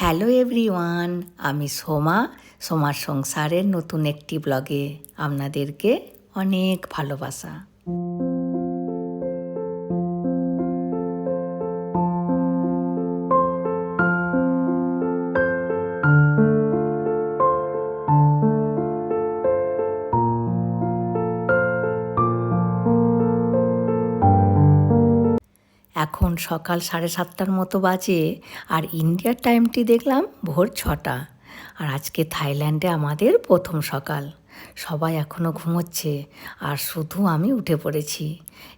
Hello everyone, আমি সোমার সংসারের নতুন একটি ব্লগে আপনাদেরকে অনেক ভালোবাসা। এখন সকাল 7:30টার মতো বাজে, আর ইন্ডিয়ার টাইমটি দেখলাম ভোর 6টা। আর আজকে থাইল্যান্ডে আমাদের প্রথম সকাল। সবাই এখনও ঘুমোচ্ছে, আর শুধু আমি উঠে পড়েছি।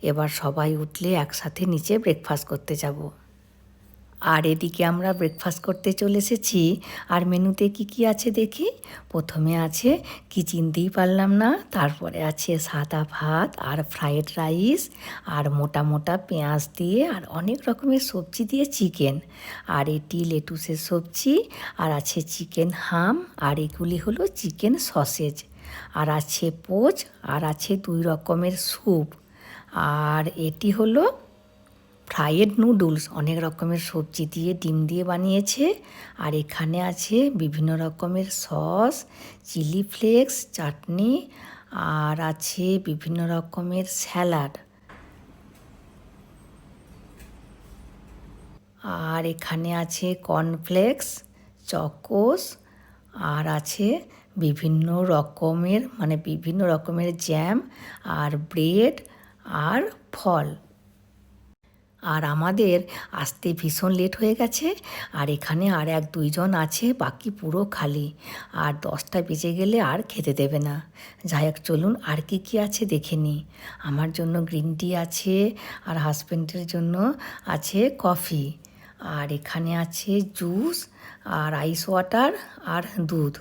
এবার সবাই উঠলে একসাথে নিচে ব্রেকফাস্ট করতে যাব। আর এদিকে আমরা ব্রেকফাস্ট করতে চলে এসেছি। আর মেনুতে কি কি আছে দেখি। প্রথমে আছে, কি চিনতেই পারলাম না, তারপরে আছে সাদা ভাত আর ফ্রাইড রাইস আর মোটা মোটা পেঁয়াজ দিয়ে আর অনেক রকমের সবজি দিয়ে চিকেন। আর এটি লেটুসের সবজি, আর আছে চিকেন হাম, আর এগুলি হলো চিকেন সসেজ। আর আছে পোচ, আর আছে 2 রকমের স্যুপ। আর এটি হলো ফ্রাইড নুডলস, অনেক রকমের সবজি দিয়ে ডিম দিয়ে বানিয়েছে। আর এখানে আছে বিভিন্ন রকমের সস, চিলি ফ্লেক্স, চাটনি, আর আছে বিভিন্ন রকমের স্যালাড। আর এখানে আছে কর্নফ্লেক্স, চকোস, আর আছে বিভিন্ন রকমের জ্যাম আর ব্রেড আর ফল। আর আমাদের আসতে ভীষণ লেট হয়ে গেছে। আর এখানে আর 1-2 জন আছে, বাকি পুরো খালি। আর 10টা বেজে গেলে আর খেতে দেবে না। যাই হোক, চলুন আর কি কি আছে দেখে নিই। আমার জন্য গ্রিন টি আছে, আর হাজব্যান্ডের জন্য আছে কফি। আর এখানে আছে জুস আর আইস ওয়াটার আর দুধ।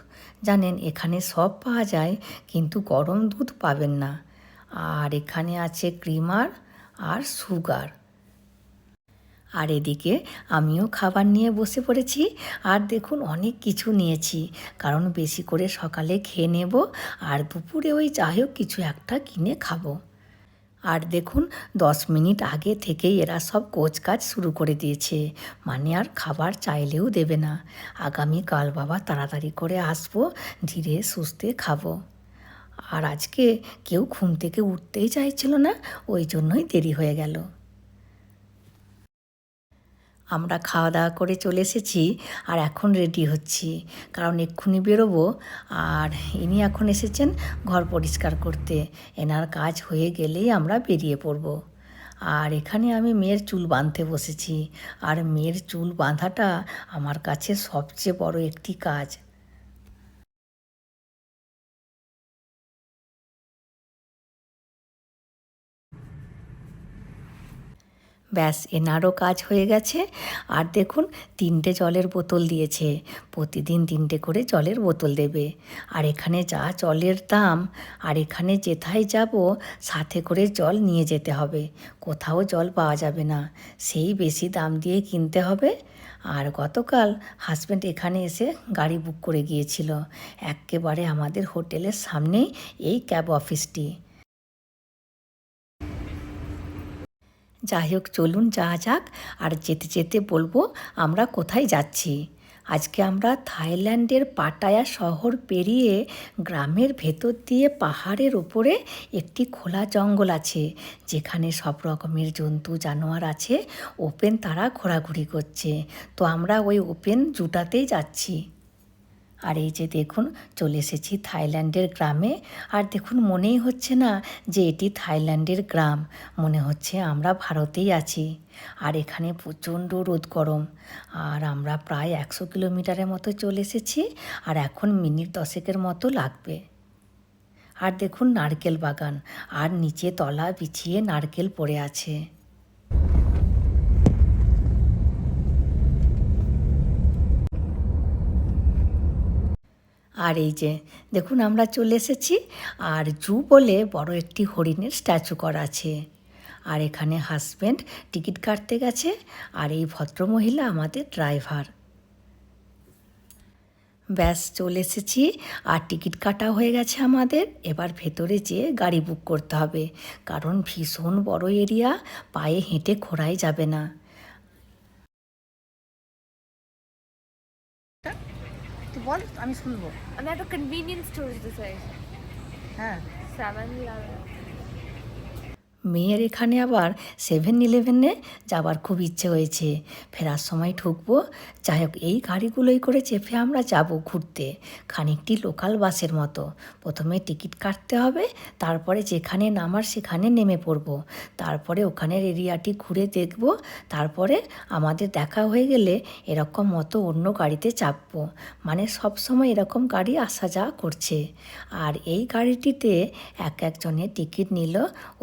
জানেন, এখানে সব পাওয়া যায়, কিন্তু গরম দুধ পাবেন না। আর এখানে আছে ক্রিমার আর সুগার। আর এদিকে আমিও খাবার নিয়ে বসে পড়েছি। আর দেখুন, অনেক কিছু নিয়েছি, কারণ বেশি করে সকালে খেয়ে নেব, আর দুপুরে ওই যাই হোক কিছু একটা কিনে খাবো। আর দেখুন, 10 মিনিট আগে থেকেই এরা সব কাজ শুরু করে দিয়েছে, মানে আর খাবার চাইলেও দেবে না। আগামীকাল বাবা তাড়াতাড়ি করে আসবো, ধীরে সুস্থে খাবো। আর আজকে কেউ ঘুম থেকে উঠতেই চাইছিল না, ওই জন্যই দেরি হয়ে গেল। আমরা খাওয়া দাওয়া করে চলে এসেছি, আর এখন রেডি হচ্ছি, কারণ এক্ষুনি বেরোবো। আর ইনি এখন এসেছেন ঘর পরিষ্কার করতে। এনার কাজ হয়ে গেলেই আমরা বেরিয়ে পড়ব। আর এখানে আমি মেয়ের চুল বাঁধতে বসেছি। আর মেয়ের চুল বাঁধাটা আমার কাছে সবচেয়ে বড় একটি কাজ। ব্যাস, এনারও কাজ হয়ে গেছে। আর দেখুন, 3টে জলের বোতল দিয়েছে, প্রতিদিন 3টে করে জলের বোতল দেবে। আর এখানে যা জলের দাম, আর এখানে যেথায় যাব সাথে করে জল নিয়ে যেতে হবে, কোথাও জল পাওয়া যাবে না, সেই বেশি দাম দিয়ে কিনতে হবে। আর গতকাল হাজব্যান্ড এখানে এসে গাড়ি বুক করে গিয়েছিল, একেবারে আমাদের হোটেলের সামনেই এই ক্যাব অফিসটি। যাই হোক, চলুন যাওয়া যাক। আর যেতে যেতে বলবো আমরা কোথায় যাচ্ছি। আজকে আমরা থাইল্যান্ডের পাটায়া শহর পেরিয়ে গ্রামের ভেতর দিয়ে পাহাড়ের ওপরে একটি খোলা জঙ্গল আছে, যেখানে সব রকমের জন্তু জানোয়ার আছে, ওপেন তারা ঘোরাঘুরি করছে। তো আমরা ওই ওপেন জুটাতেই যাচ্ছি। আর এই যে দেখুন, চলে এসেছি থাইল্যান্ডের গ্রামে। আর দেখুন, মনেই হচ্ছে না যে এটি থাইল্যান্ডের গ্রাম, মনে হচ্ছে আমরা ভারতেই আছি। আর এখানে প্রচণ্ড রোদ গরম। আর আমরা প্রায় 100 কিলোমিটারের মতো চলে এসেছি, আর এখন মিনিট 10 মতো লাগবে। আর দেখুন নারকেল বাগান, আর নিচে তলা বিছিয়ে নারকেল পড়ে আছে। আর এই যে দেখুন, আমরা চলে এসেছি। আর জু বলে বড় একটি হরিণের স্ট্যাচু করা আছে। আর এখানে হাজব্যান্ড টিকিট কাটতে গেছে, আর এই ভদ্রমহিলা আমাদের ড্রাইভার। ব্যাস, চলে এসেছি। আর টিকিট কাটা হয়ে গেছে আমাদের। এবার ভেতরে যেয়ে গাড়ি বুক করতে হবে, কারণ ভীষণ বড় এরিয়া, পায়ে হেঁটে ঘোরাই যাবে না। তুই বল, আমি শুনবো। আমি একটা কনভিনিয়েন্স স্টোর দিতে চাই। হ্যাঁ, 7-Eleven। মেয়ের এখানে আবার 7-Eleven যাবার খুব ইচ্ছে হয়েছে। ফেরার সময় ঢুকবো। যাই হোক, এই গাড়িগুলোই করে চেপে আমরা যাব ঘুরতে, খানিকটি লোকাল বাসের মতো। প্রথমে টিকিট কাটতে হবে, তারপরে যেখানে নামার সেখানে নেমে পড়ব, তারপরে ওখানের এরিয়াটি ঘুরে দেখব, তারপরে আমাদের দেখা হয়ে গেলে এরকম মতো অন্য গাড়িতে চাপবো। মানে সব সময় এরকম গাড়ি আসা যাওয়া করছে। আর এই গাড়িটিতে একজনের টিকিট নিল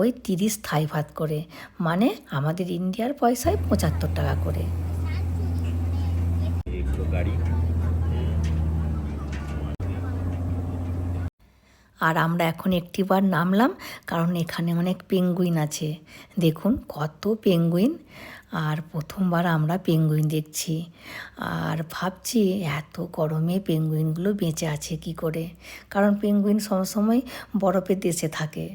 ওই 30 থাই ভাত করে, মানে আমাদের ইন্ডিয়ার পয়সায় 75 টাকা করে। আর আমরা এখন একটিবার নামলাম, কারণ এখানে অনেক পেঙ্গুইন আছে। দেখুন কত পেঙ্গুইন। আর প্রথমবার আমরা পেঙ্গুইন দেখছি। আর ভাবছি এত গরমে পেঙ্গুইনগুলো বেঁচে আছে কি করে, কারণ পেঙ্গুইন সবসময় বরফের দেশে থাকে।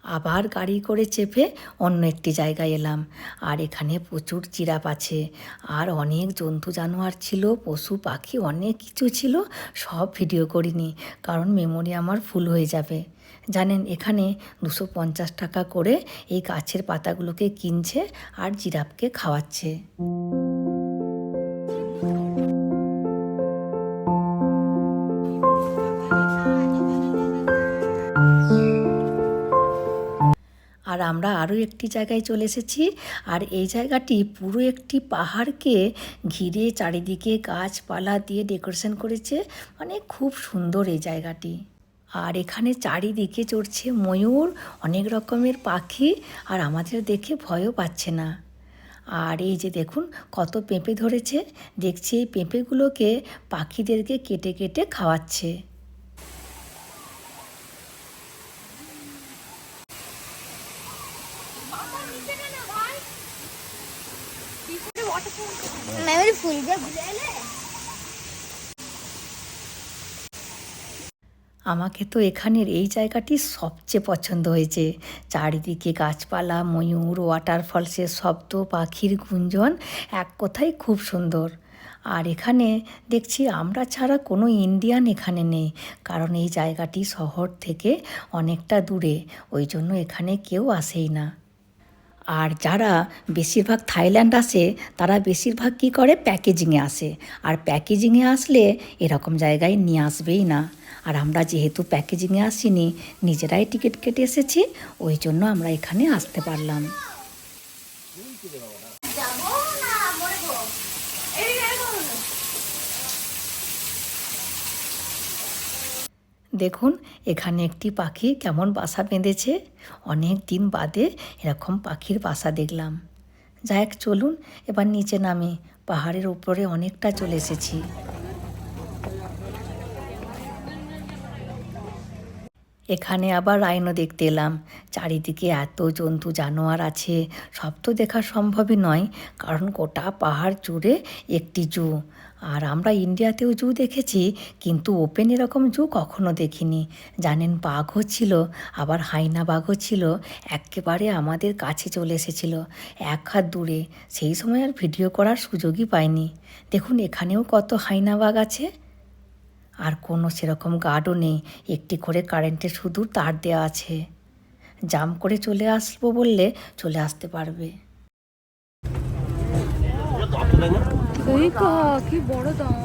আবার গাড়ি করে চেপে অন্য একটি জায়গায় এলাম। আর এখানে প্রচুর জিরাফ আছে, আর অনেক জন্তু জানোয়ার ছিল, পশু পাখি অনেক কিছু ছিল। সব ভিডিও করিনি, কারণ মেমোরি আমার ফুল হয়ে যাবে। জানেন, এখানে 250 টাকা করে এই গাছের পাতাগুলোকে কিনছে আর জিরাফকে খাওয়াচ্ছে। আর আমরা আরও একটি জায়গায় চলে এসেছি। আর এই জায়গাটি পুরো একটি পাহাড়কে ঘিরে চারিদিকে গাছপালা দিয়ে ডেকোরেশন করেছে, মানে খুব সুন্দর এই জায়গাটি। আর এখানে চারিদিকে চড়ছে ময়ূর, অনেক রকমের পাখি, আর আমাদের দেখে ভয়ও পাচ্ছে না। আর এই যে দেখুন কত পেঁপে ধরেছে, দেখছি এই পেঁপেগুলোকে পাখিদেরকে কেটে কেটে খাওয়াচ্ছে। আমাকে তো এখানের এই জায়গাটি সবচেয়ে পছন্দ হয়েছে। চারিদিকে গাছপালা, ময়ূর, ওয়াটারফলসের শব্দ, পাখির গুঞ্জন, এক কথায় খুব সুন্দর। আর এখানে দেখছি আমরা ছাড়া কোনো ইন্ডিয়ান এখানে নেই, কারণ এই জায়গাটি শহর থেকে অনেকটা দূরে, ওই জন্য এখানে কেউ আসেই না। আর যারা বেশিরভাগ থাইল্যান্ড আসে, তারা বেশিরভাগ কী করে, প্যাকেজিংয়ে আসে। আর প্যাকেজিংয়ে আসলে এরকম জায়গায় নিয়ে আসবেই না। আর আমরা যেহেতু প্যাকেজিংয়ে আসিনি, নিজেরাই টিকিট কেটে এসেছি, ওই জন্য আমরা এখানে আসতে পারলাম। দেখুন এখানে একটি পাখি কেমন বাসা বেঁধেছে। অনেক দিন বাদে এরকম পাখির বাসা দেখলাম। যাই হোক, চলুন এবার নিচে নামি। পাহাড়ের উপরে অনেকটা চলে এসেছি। এখানে আবার রাইনো দেখতে এলাম। চারিদিকে এত জন্তু জানোয়ার আছে, সব তো দেখা সম্ভবই নয়, কারণ গোটা পাহাড় জুড়ে একটি জু। আর আমরা ইন্ডিয়াতেও জু দেখেছি, কিন্তু ওপেন এরকম জু কখনো দেখিনি। জানেন, বাঘও ছিল, আবার হাইনা বাঘও ছিল, একেবারে আমাদের কাছে চলে এসেছিল, 1 হাত দূরে। সেই সময় আর ভিডিও করার সুযোগই পাইনি। দেখুন এখানেও কত হাইনা বাঘ আছে। আর কোনো সেরকম গার্ডও নেই, একটি করে কারেন্টের শুধু তার দেওয়া আছে। জাম করে চলে আসবো বললে চলে আসতে পারবে। কি বড় দাঁত।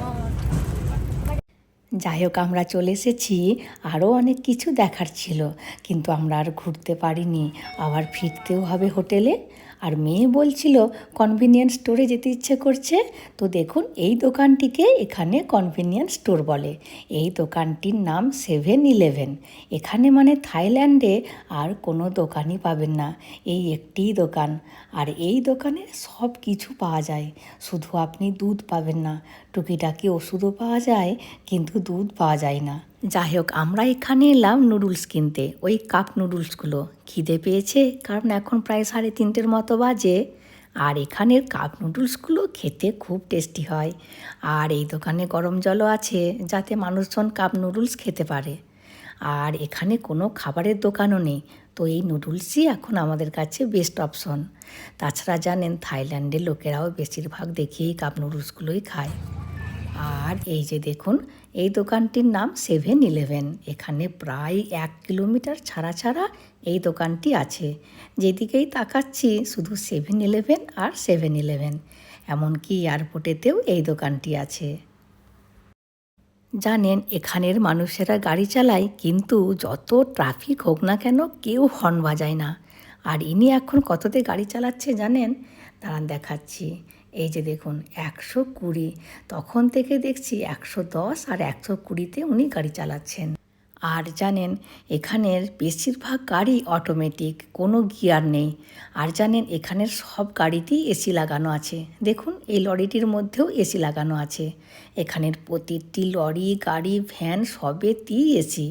যাই হোক, আমরা চলে এসেছি। আরও অনেক কিছু দেখার ছিল, কিন্তু আমরা আর ঘুরতে পারিনি, আবার ফিরতেও হবে হোটেলে। আর মেয়ে বলছিল কনভিনিয়েন্স স্টোরে যেতে ইচ্ছে করছে। তো দেখুন এই দোকানটিকে এখানে কনভিনিয়েন্স স্টোর বলে। এই দোকানটির নাম 7-Eleven। এখানে মানে থাইল্যান্ডে আর কোনো দোকানই পাবেন না, এই একটিই দোকান। আর এই দোকানে সব কিছু পাওয়া যায়, শুধু আপনি দুধ পাবেন না। টুকিটাকি ওষুধও পাওয়া যায়, কিন্তু দুধ পাওয়া যায় না। যাই হোক, আমরা এখানে এলাম নুডলস কিনতে, ওই কাপ নুডলসগুলো। খিদে পেয়েছে, কারণ এখন প্রায় 3:30 মতো বাজে। আর এখানের কাপ নুডলসগুলো খেতে খুব টেস্টি হয়। আর এই দোকানে গরম জলও আছে যাতে মানুষজন কাপ নুডলস খেতে পারে। আর এখানে কোনো খাবারের দোকানও নেই, তো এই নুডলসই এখন আমাদের কাছে বেস্ট অপশন। তাছাড়া জানেন থাইল্যান্ডের লোকেরাও বেশিরভাগ দেখি এই কাপ নুডলসগুলোই খায়। আর এই যে দেখুন, এই দোকানটির নাম 7-Eleven। এখানে প্রায় 1 কিলোমিটার ছাড়া ছাড়া এই দোকানটি আছে। যেদিকেই তাকাচ্ছি শুধু 7-Eleven আর 7-Eleven। এমনকি এয়ারপোর্টেতেও এই দোকানটি আছে। জানেন এখানের মানুষেরা গাড়ি চালায়, কিন্তু যত ট্রাফিক হোক না কেন কেউ হর্ন বাজায় না। আর ইনি এখন কততে গাড়ি চালাচ্ছে জানেন? দাঁড়ান দেখাচ্ছি। এই যে দেখুন 120, তখন থেকে দেখছি 110 আর 120-তে উনি গাড়ি চালাচ্ছেন। আর জানেন এখানের বেশিরভাগ গাড়ি অটোমেটিক, কোনো গিয়ার নেই। আর জানেন এখানের সব গাড়িতেই এসি লাগানো আছে। দেখুন এই লরিটির মধ্যেও এসি লাগানো আছে। এখানের প্রতিটি লরি, গাড়ি, ভ্যান সবেতেই এসি।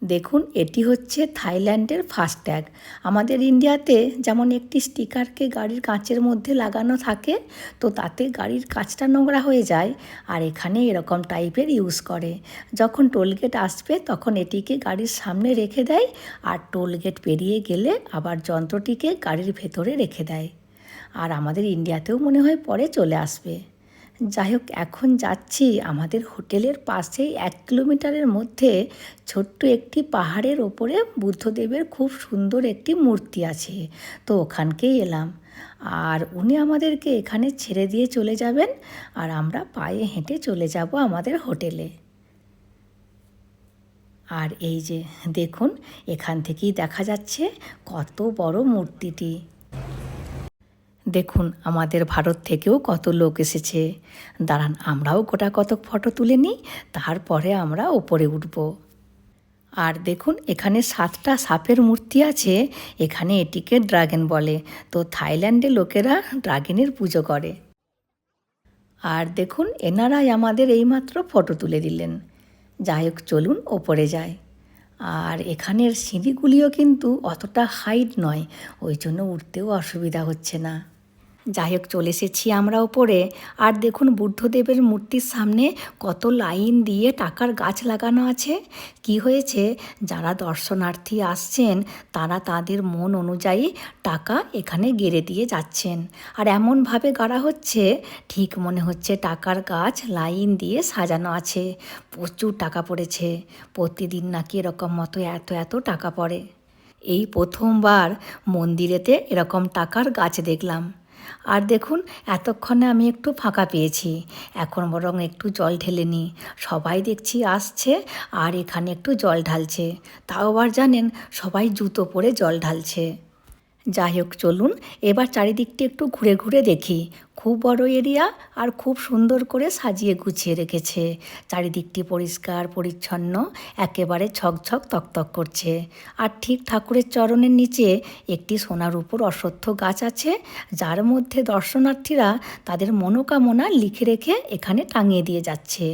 দেখুন এটি হচ্ছে থাইল্যান্ডের ফাস্ট্যাগ। আমাদের ইন্ডিয়াতে যেমন একটি স্টিকারকে গাড়ির কাঁচের মধ্যে লাগানো থাকে, তো তাতে গাড়ির কাঁচটা নোংরা হয়ে যায়। আর এখানে এরকম টাইপের ইউজ করে। যখন টোলগেট আসবে তখন এটিকে গাড়ির সামনে রেখে দেয়, আর টোলগেট পেরিয়ে গেলে আবার যন্ত্রটিকে গাড়ির ভেতরে রেখে দেয়। আর আমাদের ইন্ডিয়াতেও মনে হয় পরে চলে আসবে। যাই হোক, এখন যাচ্ছি আমাদের হোটেলের পাশেই 1 কিলোমিটারের মধ্যে ছোট্ট একটি পাহাড়ের ওপরে বুদ্ধদেবের খুব সুন্দর একটি মূর্তি আছে, তো ওখানকেই এলাম। আর উনি আমাদেরকে এখানে ছেড়ে দিয়ে চলে যাবেন, আর আমরা পায়ে হেঁটে চলে যাব আমাদের হোটেলে। আর এই যে দেখুন, এখান থেকেই দেখা যাচ্ছে কত বড় মূর্তিটি। দেখুন আমাদের ভারত থেকেও কত লোক এসেছে। দাঁড়ান আমরাও গোটা কতক ফটো তুলে নিই, তারপরে আমরা ওপরে উঠব। আর দেখুন এখানে 7টা সাপের মূর্তি আছে। এখানে এটিকে ড্রাগন বলে, তো থাইল্যান্ডে লোকেরা ড্রাগনের পুজো করে। আর দেখুন এনারাই আমাদের এইমাত্র ফটো তুলে দিলেন। যাই হোক চলুন ওপরে যাই। আর এখানের সিঁড়িগুলিও কিন্তু অতটা হাইট নয়, ওই জন্য উঠতেও অসুবিধা হচ্ছে না। যাই হোক চলে এসেছি আমরা ওপরে। আর দেখুন বুদ্ধদেবের মূর্তির সামনে কত লাইন দিয়ে টাকার গাছ লাগানো আছে। কি হয়েছে, যারা দর্শনার্থী আসছেন তারা তাদের মন অনুযায়ী টাকা এখানে গেড়ে দিয়ে যাচ্ছেন। আর এমনভাবে গাড়া হচ্ছে ঠিক মনে হচ্ছে টাকার গাছ লাইন দিয়ে সাজানো আছে। প্রচুর টাকা পড়েছে, প্রতিদিন নাকি এরকম মতো এত এত টাকা পড়ে। এই প্রথমবার মন্দিরেতে এরকম টাকার গাছ দেখলাম। আর দেখুন এতক্ষণে আমি একটু ফাঁকা পেয়েছি, এখন বরং একটু জল ঢেলে নিই। সবাই দেখছি আসছে আর এখানে একটু জল ঢালছে, তাও আবার জানেন সবাই জুতো পরে জল ঢালছে। যাই হোক চলুন এবার চারিদিকটি একটু ঘুরে ঘুরে দেখি। খুব বড় এরিয়া আর খুব সুন্দর করে সাজিয়ে গুছিয়ে রেখেছে। চারিদিকটি পরিষ্কার পরিচ্ছন্ন, একেবারে ছকছক তকতক করছে। আর ঠিক ঠাকুরের চরণের নিচে একটি সোনার উপর অশ্বত্থ গাছ আছে, যার মধ্যে দর্শনার্থীরা তাদের মনোকামনা লিখে রেখে এখানে টাঙিয়ে দিয়ে যাচ্ছে।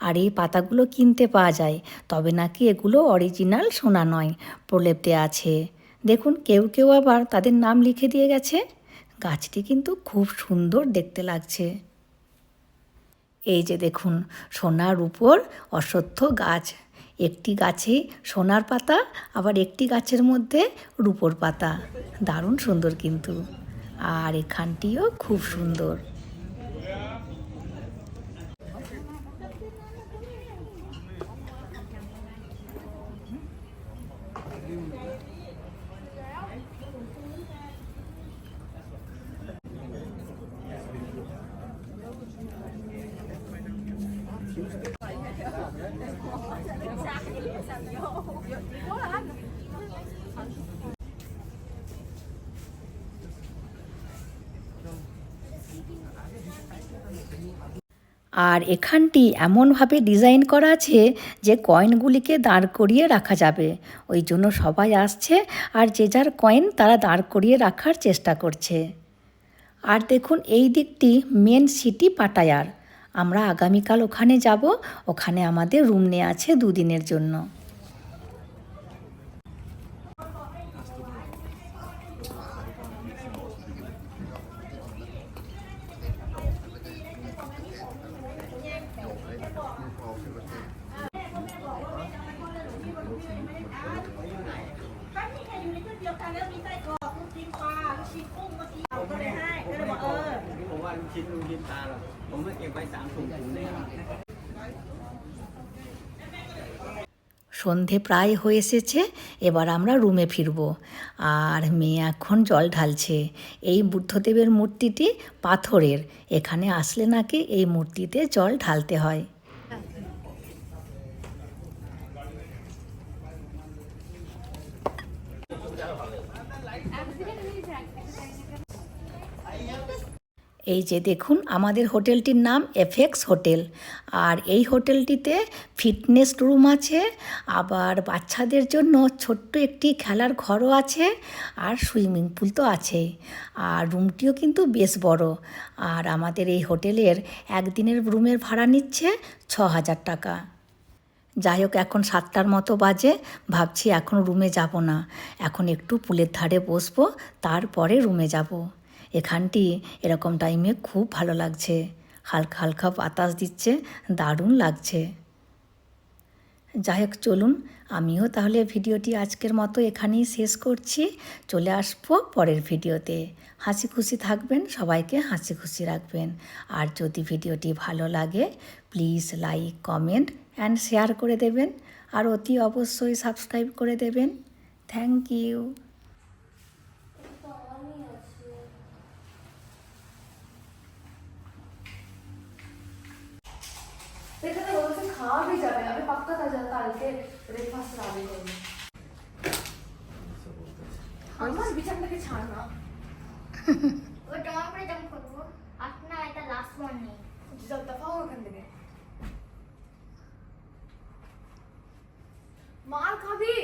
আর এই পাতাগুলো কিনতে পাওয়া যায়, তবে নাকি এগুলো অরিজিনাল সোনা নয়, প্রলেপ দেওয়া আছে। দেখুন কেউ কেউ আবার তাদের নাম লিখে দিয়ে গেছে। গাছটি কিন্তু খুব সুন্দর দেখতে লাগছে। এই যে দেখুন সোনার উপর অশ্বত্থ গাছ, একটি গাছে সোনার পাতা, আবার একটি গাছের মধ্যে রূপোর পাতা। দারুণ সুন্দর কিন্তু। আর এখানটিও খুব সুন্দর। আর এখানটি এমনভাবে ডিজাইন করা আছে যে কয়েনগুলিকে দাঁড় করিয়ে রাখা যাবে, ওই জন্য সবাই আসছে আর যে যার কয়েন তারা দাঁড় করিয়ে রাখার চেষ্টা করছে। আর দেখুন এই দিকটি মেন সিটি পাটায়ার। আমরা আগামীকাল ওখানে যাব, ওখানে আমাদের রুম নেওয়া আছে 2 দিনের জন্য। ว่าลูกชิ้นปลาหรอกผมไม่เก็บไว้3 ถุงเลยครับ সন্ধে প্রায় হয়ে এসেছে, এবার আমরা রুমে ফিরব। আর মেয়ে এখন জল ঢালছে। এই বুদ্ধদেবের মূর্তিটি পাথরের, এখানে আসলে নাকি এই মূর্তিতে জল ঢালতে হয়। এই যে দেখুন, আমাদের হোটেলটির নাম এফএক্স হোটেল। আর এই হোটেলটিতে ফিটনেস রুম আছে, আবার বাচ্চাদের জন্য ছোট্ট একটি খেলার ঘরও আছে, আর সুইমিং পুল তো আছে। আর রুমটিও কিন্তু বেশ বড়। আর আমাদের এই হোটেলের একদিনের রুমের ভাড়া নিচ্ছে 6,000 টাকা। যাই হোক, এখন 7টার মতো বাজে, ভাবছি এখন রুমে যাব না, এখন একটু পুলের ধারে বসবো, তারপরে রুমে যাব। এখানটি এরকম টাইমে খুব ভালো লাগছে, হালকা হালকা বাতাস দিচ্ছে, দারুণ লাগছে। যাই হোক, চলুন আমিও তাহলে ভিডিওটি আজকের মতো এখানেই শেষ করছি। চলে আসবো পরের ভিডিওতে। হাসি খুশি থাকবেন, সবাইকে হাসি খুশি রাখবেন। আর যদি ভিডিওটি ভালো লাগে please like, comment and share করে দেবেন, আর অতি অবশ্যই সাবস্ক্রাইব করে দেবেন। Thank you. এখানে বলছে খাওয়া भी যাবে, আমি পাক্কা কালকে ব্রেকফাস্ট রান্না করব। আমার বিছানাটাকে ছাড় না। ও তোমার উপরে জাম্প করবো। আর না, এটা লাস্ট ওয়ার্নিং। জল দফাও ওখান থেকে। মার খাবি।